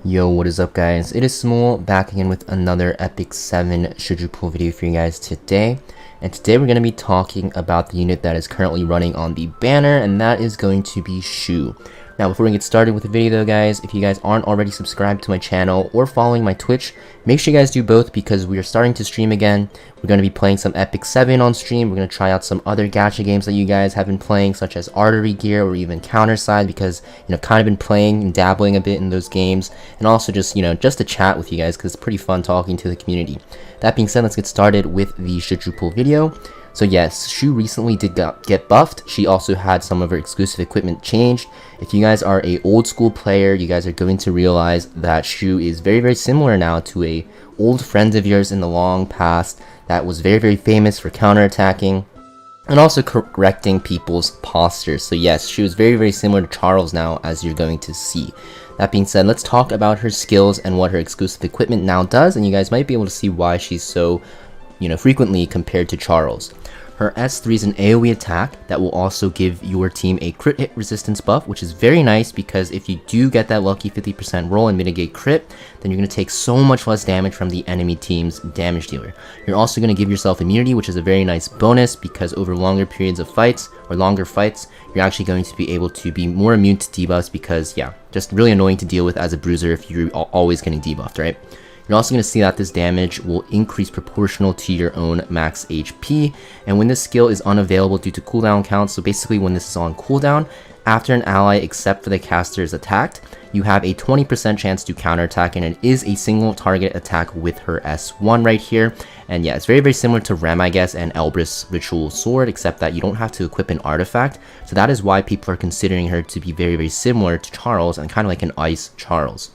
Yo, what is up guys? It is Samool back again with another Epic 7 Choux video for you guys today. And today we're going to be talking about the unit that is currently running on the banner, and that is going to be Choux. Now before we get started with the video though guys, if you guys aren't already subscribed to my channel or following my Twitch, make sure you guys do both because we are starting to stream again. We're going to be playing some Epic 7 on stream. We're going to try out some other gacha games that you guys have been playing, such as Artery Gear or even Counterside, because kind of been playing and dabbling a bit in those games, and also just just to chat with you guys because it's pretty fun talking to the community. That being said, let's get started with the Choux video. So yes, Choux recently did get buffed. She also had some of her exclusive equipment changed. If you guys are a old school player, you guys are going to realize that Choux is very similar now to a old friend of yours in the long past that was very famous for counterattacking and also correcting people's postures. So yes, Choux is very similar to Charles now, as you're going to see. That being said, let's talk about her skills and what her exclusive equipment now does, and you guys might be able to see why she's so frequently compared to Charles. Her S3 is an AoE attack that will also give your team a crit hit resistance buff, which is very nice because if you do get that lucky 50% roll and mitigate crit, then you're going to take so much less damage from the enemy team's damage dealer. You're also going to give yourself immunity, which is a very nice bonus because over longer periods of fights or longer fights, you're actually going to be able to be more immune to debuffs because, yeah, just really annoying to deal with as a bruiser if you're always getting debuffed, right? You're also going to see that this damage will increase proportional to your own max HP, and when this skill is unavailable due to cooldown counts, so basically when this is on cooldown, after an ally except for the caster is attacked, you have a 20% chance to counterattack, and it is a single target attack with her S1 right here. And yeah, it's very similar to Rem, I guess, and Elbrus Ritual Sword, except that you don't have to equip an artifact, so that is why people are considering her to be very similar to Charles and kind of like an Ice Charles.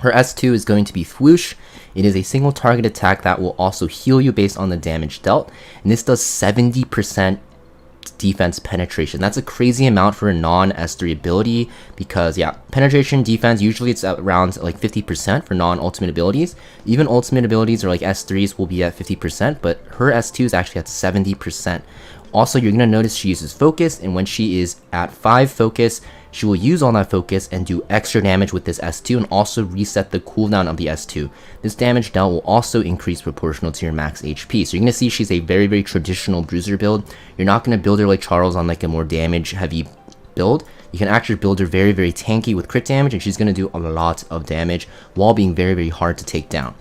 Her S2 is going to be Swoosh. It is a single target attack that will also heal you based on the damage dealt, and this does 70% defense penetration. That's a crazy amount for a non-S3 ability because, yeah, penetration defense, usually it's around like 50% for non-ultimate abilities. Even ultimate abilities or like S3s will be at 50%, but her S2 is actually at 70%. Also, you're going to notice she uses focus, and when she is at 5 focus, she will use all that focus and do extra damage with this S2 and also reset the cooldown of the S2. This damage dealt will also increase proportional to your max HP. So you're going to see she's a very traditional bruiser build. You're not going to build her like Charles on like a more damage heavy build. You can actually build her very tanky with crit damage, and she's going to do a lot of damage while being very hard to take down.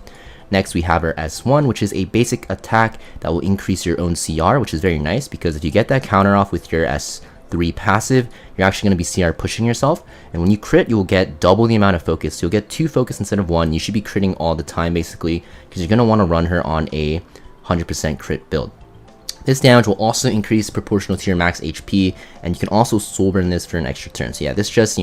Next, we have her S1, which is a basic attack that will increase your own CR, which is very nice because if you get that counter off with your S3 passive, you're actually going to be CR pushing yourself, and when you crit, you will get double the amount of focus. So you'll get 2 focus instead of 1. You should be critting all the time basically because you're going to want to run her on a 100% crit build. This damage will also increase proportional to your max HP, and you can also soul burn this for an extra turn. So yeah, this just,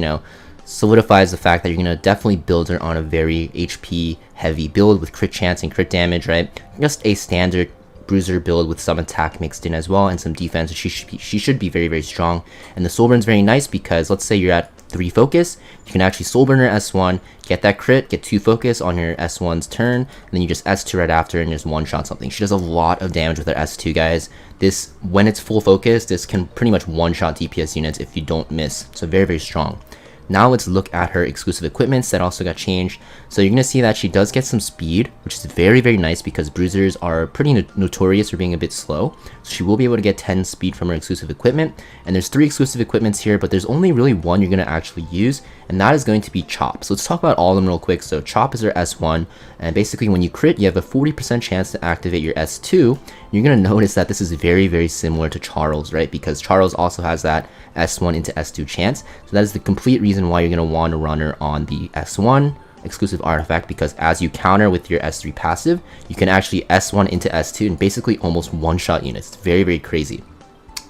solidifies the fact that you're going to definitely build her on a very HP heavy build with crit chance and crit damage, right? Just a standard bruiser build with some attack mixed in as well and some defense. She should be very strong. And the soul burn is very nice because let's say you're at 3 focus, you can actually soul burn her S1, get that crit, get 2 focus on your S1's turn, and then you just S2 right after and just one-shot something. She does a lot of damage with her S2, guys. This, when it's full focus, this can pretty much one-shot DPS units if you don't miss. So very strong. Now let's look at her exclusive equipments that also got changed. So you're going to see that she does get some speed, which is very nice because bruisers are pretty notorious for being a bit slow. So she will be able to get 10 speed from her exclusive equipment. And there's 3 exclusive equipments here, but there's only really one you're going to actually use, and that is going to be Chop. So let's talk about all of them real quick. So Chop is her S1, and basically when you crit, you have a 40% chance to activate your S2. You're going to notice that this is very similar to Charles, right? Because Charles also has that S1 into S2 chance. So that is the complete reason why you're going to want to run her on the S1 exclusive artifact, because as you counter with your S3 passive, you can actually S1 into S2 and basically almost one-shot units. It's very crazy.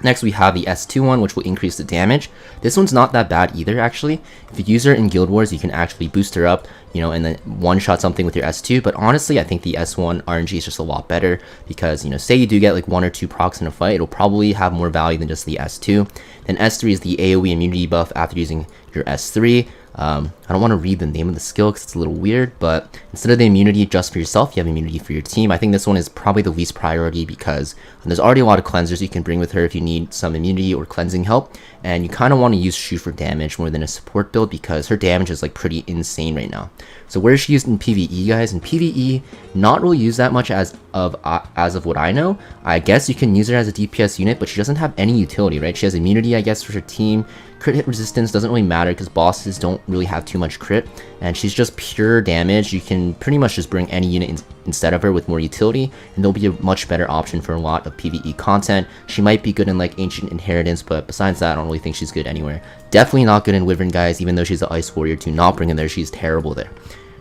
Next, we have the S2 one, which will increase the damage. This one's not that bad either, actually. If you use her in Guild Wars, you can actually boost her up, and then one-shot something with your S2. But honestly, I think the S1 RNG is just a lot better because, say you do get like 1 or 2 procs in a fight, it'll probably have more value than just the S2. Then S3 is the AoE immunity buff after using your S3. I don't want to read the name of the skill because it's a little weird, but instead of the immunity just for yourself, you have immunity for your team. I think this one is probably the least priority because there's already a lot of cleansers you can bring with her if you need some immunity or cleansing help, and you kind of want to use Choux for damage more than a support build because her damage is like pretty insane right now. So where is she used in PvE, guys? In PvE, not really used that much as of what I know. I guess you can use her as a DPS unit, but she doesn't have any utility, right? She has immunity, I guess, for her team. Crit hit resistance doesn't really matter because bosses don't really have too much crit, and she's just pure damage. You can pretty much just bring any unit instead of her with more utility, and they'll be a much better option for a lot of PvE content. She might be good in like Ancient Inheritance, but besides that, I don't really think she's good anywhere. Definitely not good in Wyvern, guys, even though she's an Ice Warrior. Do not bring her there, she's terrible there.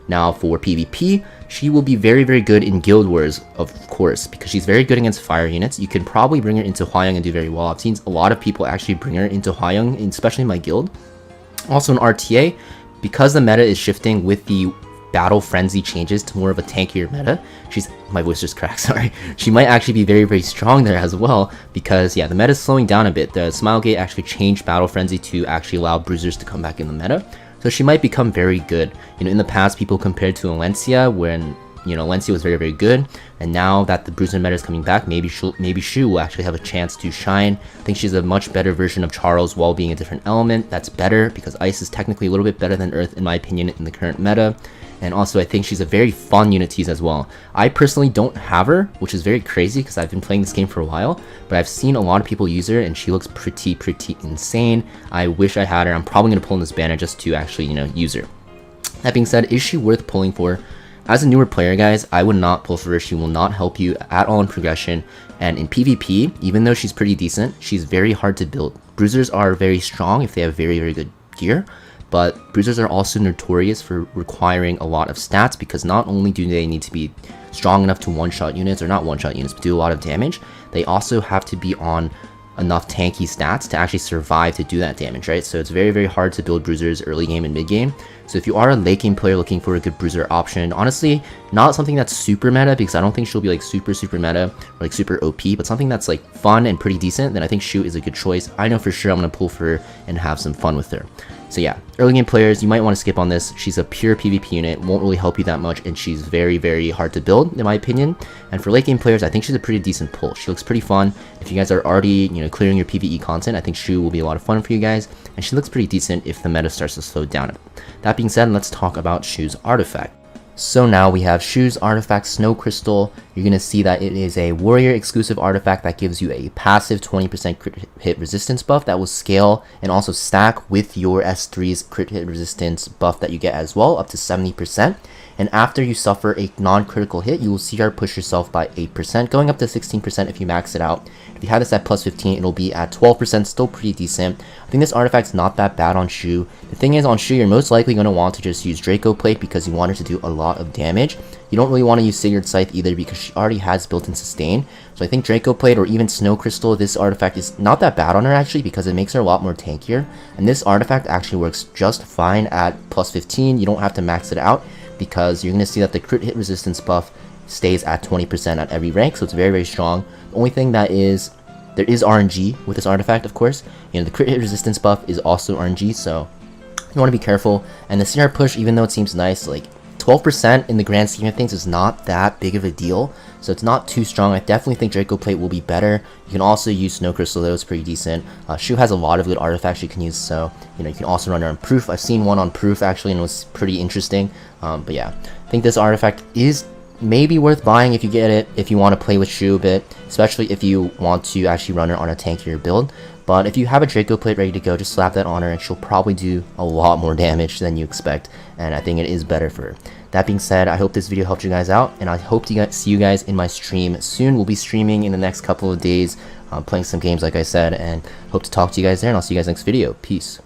Now for PvP, she will be very, very good in Guild Wars, of course, because she's very good against fire units. You can probably bring her into Hwayoung and do very well. I've seen a lot of people actually bring her into Hwayoung, especially in my guild. Also in RTA, because the meta is shifting with the Battle Frenzy changes to more of a tankier meta, my voice just cracked, sorry. She might actually be very, very strong there as well because, yeah, the meta is slowing down a bit. The Smilegate actually changed Battle Frenzy to actually allow bruisers to come back in the meta. So she might become very good. You know, in the past, people compared to Alencia when, you know, Alencia was very, very good. And now that the bruiser meta is coming back, maybe Choux will actually have a chance to shine. I think she's a much better version of Charles while being a different element. That's better because Ice is technically a little bit better than Earth in my opinion in the current meta. And also I think she's a very fun unit to use as well. I personally don't have her, which is very crazy because I've been playing this game for a while, but I've seen a lot of people use her and she looks pretty insane. I wish I had her. I'm probably going to pull in this banner just to actually, you know, use her. That being said, is she worth pulling for? As a newer player, guys, I would not pull for her. She will not help you at all in progression. And in PvP, even though she's pretty decent, she's very hard to build. Bruisers are very strong if they have very, very good gear. But bruisers are also notorious for requiring a lot of stats because not only do they need to be strong enough to one-shot units, or not one-shot units, but do a lot of damage, they also have to be on enough tanky stats to actually survive to do that damage, right? So it's very, very hard to build bruisers early game and mid game. So if you are a late game player looking for a good bruiser option, honestly, not something that's super meta because I don't think she'll be like super meta or like super OP, but something that's like fun and pretty decent, then I think Choux is a good choice. I know for sure I'm going to pull for her and have some fun with her. So yeah, early game players, you might want to skip on this. She's a pure PvP unit, won't really help you that much, and she's very, very hard to build, in my opinion. And for late game players, I think she's a pretty decent pull. She looks pretty fun. If you guys are already, you know, clearing your PvE content, I think Choux will be a lot of fun for you guys, and she looks pretty decent if the meta starts to slow down. That being said, let's talk about Choux' artifact. So now we have Choux' artifact Snow Crystal. You're going to see that it is a warrior exclusive artifact that gives you a passive 20% crit hit resistance buff that will scale and also stack with your S3's crit hit resistance buff that you get as well, up to 70%. And after you suffer a non-critical hit, you will CR push yourself by 8%, going up to 16% if you max it out. If you have this at plus 15, it'll be at 12%, still pretty decent. I think this artifact's not that bad on Choux. The thing is, on Choux, you're most likely going to want to just use Draco Plate because you want her to do a lot of damage. You don't really want to use Sigurd's Scythe either because she already has built-in sustain. So I think Draco Plate or even Snow Crystal, this artifact is not that bad on her actually because it makes her a lot more tankier. And this artifact actually works just fine at plus 15. You don't have to max it out, because you're going to see that the crit hit resistance buff stays at 20% at every rank, so it's very, very strong. The only thing that is, there is RNG with this artifact, of course. You know, the crit hit resistance buff is also RNG, so you want to be careful. And the CR push, even though it seems nice, like 12% in the grand scheme of things is not that big of a deal, so it's not too strong. I definitely think Draco Plate will be better. You can also use Snow Crystal, though, it's pretty decent. Choux has a lot of good artifacts you can use, so you know, you can also run her on Proof. I've seen one on Proof actually, and it was pretty interesting. But yeah, I think this artifact is maybe worth buying if you get it, if you want to play with Choux a bit, especially if you want to actually run her on a tankier build. But if you have a Draco Plate ready to go, just slap that on her and she'll probably do a lot more damage than you expect, and I think it is better for her. That being said, I hope this video helped you guys out, and I hope to see you guys in my stream soon. We'll be streaming in the next couple of days, playing some games like I said, and hope to talk to you guys there, and I'll see you guys next video. Peace.